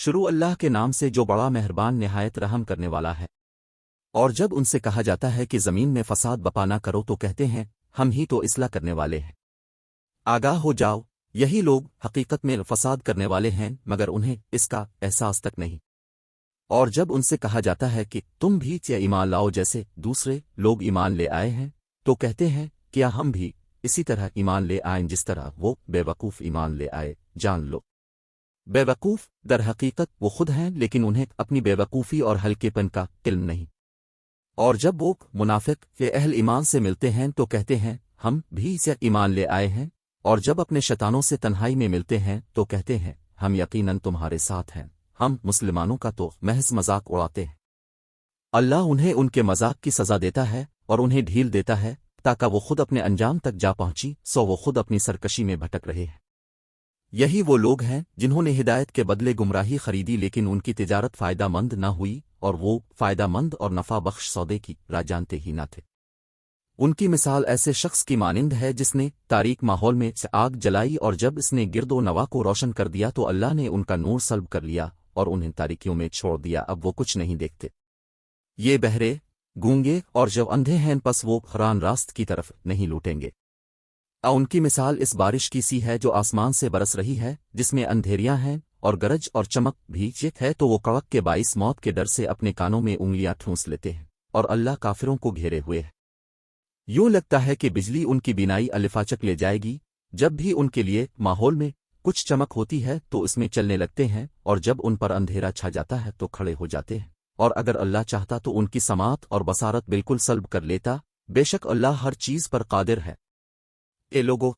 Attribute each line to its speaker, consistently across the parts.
Speaker 1: شروع اللہ کے نام سے جو بڑا مہربان نہایت رحم کرنے والا ہے۔ اور جب ان سے کہا جاتا ہے کہ زمین میں فساد بپا نہ کرو تو کہتے ہیں ہم ہی تو اصلاح کرنے والے ہیں۔ آگاہ ہو جاؤ، یہی لوگ حقیقت میں فساد کرنے والے ہیں مگر انہیں اس کا احساس تک نہیں۔ اور جب ان سے کہا جاتا ہے کہ تم بھی کیا ایمان لاؤ جیسے دوسرے لوگ ایمان لے آئے ہیں تو کہتے ہیں کیا ہم بھی اسی طرح ایمان لے آئیں جس طرح وہ بے وقوف ایمان لے آئے۔ جان لو، بے وقوف در حقیقت وہ خود ہیں لیکن انہیں اپنی بے وقوفی اور ہلکے پن کا علم نہیں۔ اور جب وہ منافق کے اہل ایمان سے ملتے ہیں تو کہتے ہیں ہم بھی اسے ایمان لے آئے ہیں، اور جب اپنے شیطانوں سے تنہائی میں ملتے ہیں تو کہتے ہیں ہم یقیناً تمہارے ساتھ ہیں، ہم مسلمانوں کا تو محض مذاق اڑاتے ہیں۔ اللہ انہیں ان کے مذاق کی سزا دیتا ہے اور انہیں ڈھیل دیتا ہے تاکہ وہ خود اپنے انجام تک جا پہنچی سو وہ خود اپنی سرکشی میں بھٹک رہے ہیں۔ یہی وہ لوگ ہیں جنہوں نے ہدایت کے بدلے گمراہی خریدی لیکن ان کی تجارت فائدہ مند نہ ہوئی اور وہ فائدہ مند اور نفع بخش سودے کی راہ جانتے ہی نہ تھے۔ ان کی مثال ایسے شخص کی مانند ہے جس نے تاریک ماحول میں سے آگ جلائی اور جب اس نے گرد و نواح کو روشن کر دیا تو اللہ نے ان کا نور سلب کر لیا اور انہیں تاریکیوں میں چھوڑ دیا، اب وہ کچھ نہیں دیکھتے۔ یہ بہرے، گونگے اور جب اندھے ہیں پس وہ حران راست کی طرف نہیں لوٹیں گے۔ ان کی مثال اس بارش کی سی ہے جو آسمان سے برس رہی ہے جس میں اندھیریاں ہیں اور گرج اور چمک بھی ہے تو وہ کڑک کے باعث موت کے ڈر سے اپنے کانوں میں انگلیاں ٹھونس لیتے ہیں، اور اللہ کافروں کو گھیرے ہوئے ہے۔ یوں لگتا ہے کہ بجلی ان کی بینائی الفاچک لے جائے گی، جب بھی ان کے لیے ماحول میں کچھ چمک ہوتی ہے تو اس میں چلنے لگتے ہیں اور جب ان پر اندھیرا چھا جاتا ہے تو کھڑے ہو جاتے ہیں، اور اگر اللہ چاہتا تو ان کی سماعت اور بصارت بالکل سلب کر لیتا، بے شک اللہ ہر چیز پر قادر ہے۔ اے لوگو،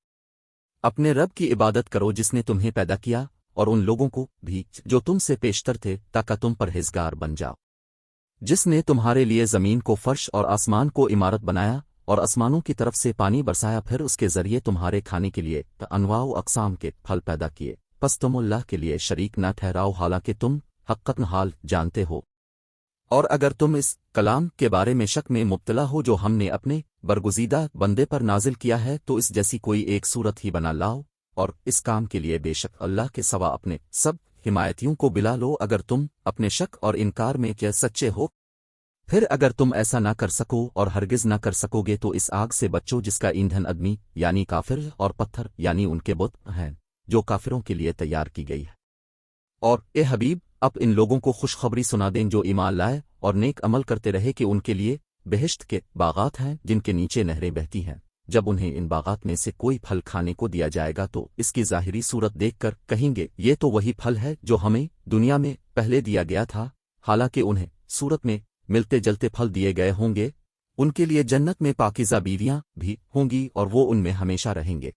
Speaker 1: اپنے رب کی عبادت کرو جس نے تمہیں پیدا کیا اور ان لوگوں کو بھی جو تم سے پیشتر تھے تاکہ تم پرہیزگار بن جاؤ، جس نے تمہارے لیے زمین کو فرش اور آسمان کو عمارت بنایا اور آسمانوں کی طرف سے پانی برسایا، پھر اس کے ذریعے تمہارے کھانے کے لیے انواع و اقسام کے پھل پیدا کیے، پس تم اللہ کے لیے شریک نہ ٹھہراؤ حالانکہ تم حقیقت حال جانتے ہو۔ اور اگر تم اس کلام کے بارے میں شک میں مبتلا ہو جو ہم نے اپنے برگزیدہ بندے پر نازل کیا ہے تو اس جیسی کوئی ایک صورت ہی بنا لاؤ، اور اس کام کے لیے بے شک اللہ کے سوا اپنے سب حمایتیوں کو بلا لو اگر تم اپنے شک اور انکار میں کیا سچے ہو۔ پھر اگر تم ایسا نہ کر سکو اور ہرگز نہ کر سکو گے تو اس آگ سے بچو جس کا ایندھن آدمی یعنی کافر اور پتھر یعنی ان کے بت ہیں جو کافروں کے لیے تیار کی گئی ہے۔ اور اے حبیب، اب ان لوگوں کو خوشخبری سنا دیں جو ایمان لائے اور نیک عمل کرتے رہے کہ ان کے لیے بہشت کے باغات ہیں جن کے نیچے نہریں بہتی ہیں، جب انہیں ان باغات میں سے کوئی پھل کھانے کو دیا جائے گا تو اس کی ظاہری صورت دیکھ کر کہیں گے یہ تو وہی پھل ہے جو ہمیں دنیا میں پہلے دیا گیا تھا، حالانکہ انہیں صورت میں ملتے جلتے پھل دیے گئے ہوں گے۔ ان کے لیے جنت میں پاکیزہ بیویاں بھی ہوں گی اور وہ ان میں ہمیشہ رہیں گے۔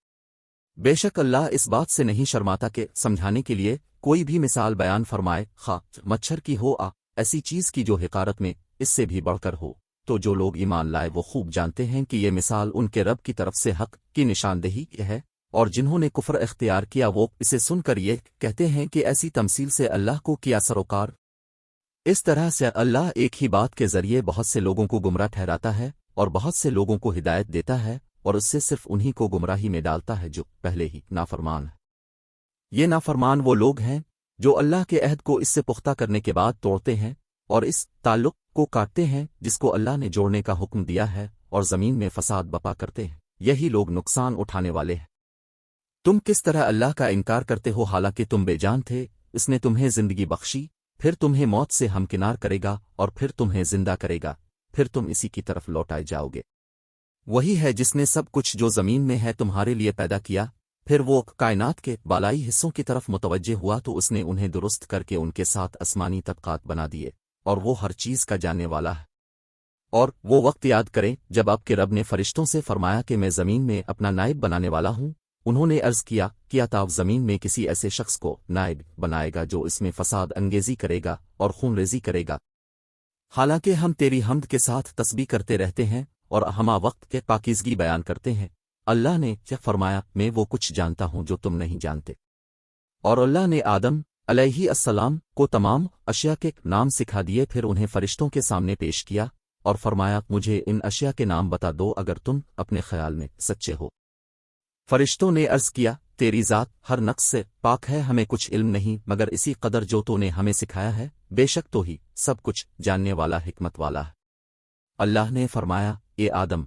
Speaker 1: بے شک اللہ اس بات سے نہیں شرماتا کہ سمجھانے کے لیے کوئی بھی مثال بیان فرمائے، خواہ مچھر کی ہو ایسی چیز کی جو حقارت میں اس سے بھی بڑھ کر ہو، تو جو لوگ ایمان لائے وہ خوب جانتے ہیں کہ یہ مثال ان کے رب کی طرف سے حق کی نشاندہی ہے، اور جنہوں نے کفر اختیار کیا وہ اسے سن کر یہ کہتے ہیں کہ ایسی تمثیل سے اللہ کو کیا سروکار۔ اس طرح سے اللہ ایک ہی بات کے ذریعے بہت سے لوگوں کو گمراہ ٹھہراتا ہے اور بہت سے لوگوں کو ہدایت دیتا ہے، اور اس سے صرف انہی کو گمراہی میں ڈالتا ہے جو پہلے ہی نافرمان ہے۔ یہ نافرمان وہ لوگ ہیں جو اللہ کے عہد کو اس سے پختہ کرنے کے بعد توڑتے ہیں اور اس تعلق کو کاٹتے ہیں جس کو اللہ نے جوڑنے کا حکم دیا ہے اور زمین میں فساد بپا کرتے ہیں، یہی لوگ نقصان اٹھانے والے ہیں۔ تم کس طرح اللہ کا انکار کرتے ہو حالانکہ تم بے جان تھے، اس نے تمہیں زندگی بخشی، پھر تمہیں موت سے ہمکنار کرے گا اور پھر تمہیں زندہ کرے گا، پھر تم اسی کی طرف لوٹائے جاؤ گے۔ وہی ہے جس نے سب کچھ جو زمین میں ہے تمہارے لیے پیدا کیا، پھر وہ کائنات کے بالائی حصوں کی طرف متوجہ ہوا تو اس نے انہیں درست کر کے ان کے ساتھ آسمانی طبقات بنا دیے، اور وہ ہر چیز کا جاننے والا ہے۔ اور وہ وقت یاد کریں جب آپ کے رب نے فرشتوں سے فرمایا کہ میں زمین میں اپنا نائب بنانے والا ہوں، انہوں نے عرض کیا تو زمین میں کسی ایسے شخص کو نائب بنائے گا جو اس میں فساد انگیزی کرے گا اور خون ریزی کرے گا، حالانکہ ہم تیری حمد کے ساتھ تسبیح کرتے رہتے ہیں اور ہما وقت کے پاکیزگی بیان کرتے ہیں۔ اللہ نے کیا فرمایا، میں وہ کچھ جانتا ہوں جو تم نہیں جانتے۔ اور اللہ نے آدم علیہ السلام کو تمام اشیاء کے نام سکھا دیے، پھر انہیں فرشتوں کے سامنے پیش کیا اور فرمایا مجھے ان اشیاء کے نام بتا دو اگر تم اپنے خیال میں سچے ہو۔ فرشتوں نے عرض تیری ذات ہر نقص سے پاک ہے، ہمیں کچھ علم نہیں مگر اسی قدر جو تو نے ہمیں سکھایا ہے، بے شک تو ہی سب کچھ جاننے والا حکمت والا ہے۔ اللہ نے فرمایا، اے آدم،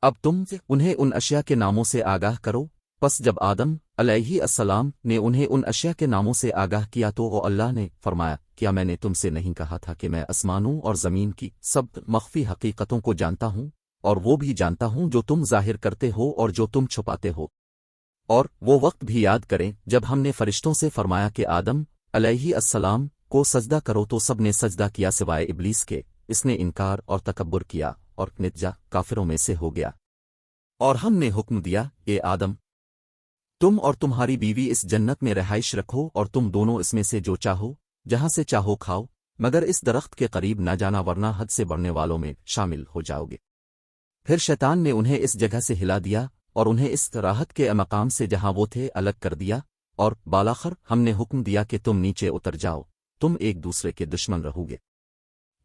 Speaker 1: اب تم انہیں ان اشیاء کے ناموں سے آگاہ کرو۔ پس جب آدم علیہ السلام نے انہیں ان اشیاء کے ناموں سے آگاہ کیا تو وہ اللہ نے فرمایا، کیا میں نے تم سے نہیں کہا تھا کہ میں آسمانوں اور زمین کی سب مخفی حقیقتوں کو جانتا ہوں، اور وہ بھی جانتا ہوں جو تم ظاہر کرتے ہو اور جو تم چھپاتے ہو۔ اور وہ وقت بھی یاد کریں جب ہم نے فرشتوں سے فرمایا کہ آدم علیہ السلام کو سجدہ کرو تو سب نے سجدہ کیا سوائے ابلیس کے، اس نے انکار اور تکبر کیا اور نتیجہ کافروں میں سے ہو گیا۔ اور ہم نے حکم دیا، اے آدم، تم اور تمہاری بیوی اس جنت میں رہائش رکھو اور تم دونوں اس میں سے جو چاہو جہاں سے چاہو کھاؤ، مگر اس درخت کے قریب نہ جانا ورنہ حد سے بڑھنے والوں میں شامل ہو جاؤ گے۔ پھر شیطان نے انہیں اس جگہ سے ہلا دیا اور انہیں اس راحت کے مقام سے جہاں وہ تھے الگ کر دیا، اور بالاخر ہم نے حکم دیا کہ تم نیچے اتر جاؤ، تم ایک دوسرے کے دشمن رہو گے۔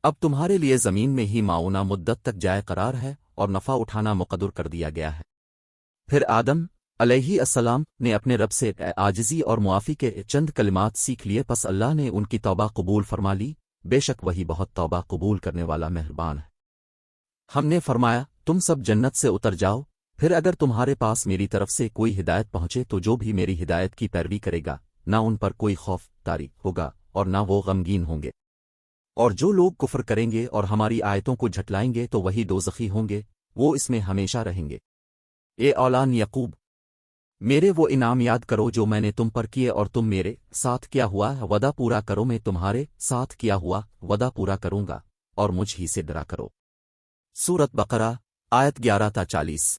Speaker 1: اب تمہارے لیے زمین میں ہی معاونہ مدت تک جائے قرار ہے اور نفع اٹھانا مقدر کر دیا گیا ہے۔ پھر آدم علیہ السلام نے اپنے رب سے عاجزی اور معافی کے چند کلمات سیکھ لیے، پس اللہ نے ان کی توبہ قبول فرما لی، بے شک وہی بہت توبہ قبول کرنے والا مہربان ہے۔ ہم نے فرمایا، تم سب جنت سے اتر جاؤ، پھر اگر تمہارے پاس میری طرف سے کوئی ہدایت پہنچے تو جو بھی میری ہدایت کی پیروی کرے گا نہ ان پر کوئی خوف طاری ہوگا اور نہ وہ غمگین ہوں گے، اور جو لوگ کفر کریں گے اور ہماری آیتوں کو جھٹلائیں گے تو وہی دوزخی ہوں گے، وہ اس میں ہمیشہ رہیں گے۔ اے اولاد یعقوب، میرے وہ انعام یاد کرو جو میں نے تم پر کیے اور تم میرے ساتھ کیا ہوا وعدہ پورا کرو، میں تمہارے ساتھ کیا ہوا وعدہ پورا کروں گا، اور مجھ ہی سے ڈرا کرو۔ سورۃ بقرہ آیت 11 تا 40۔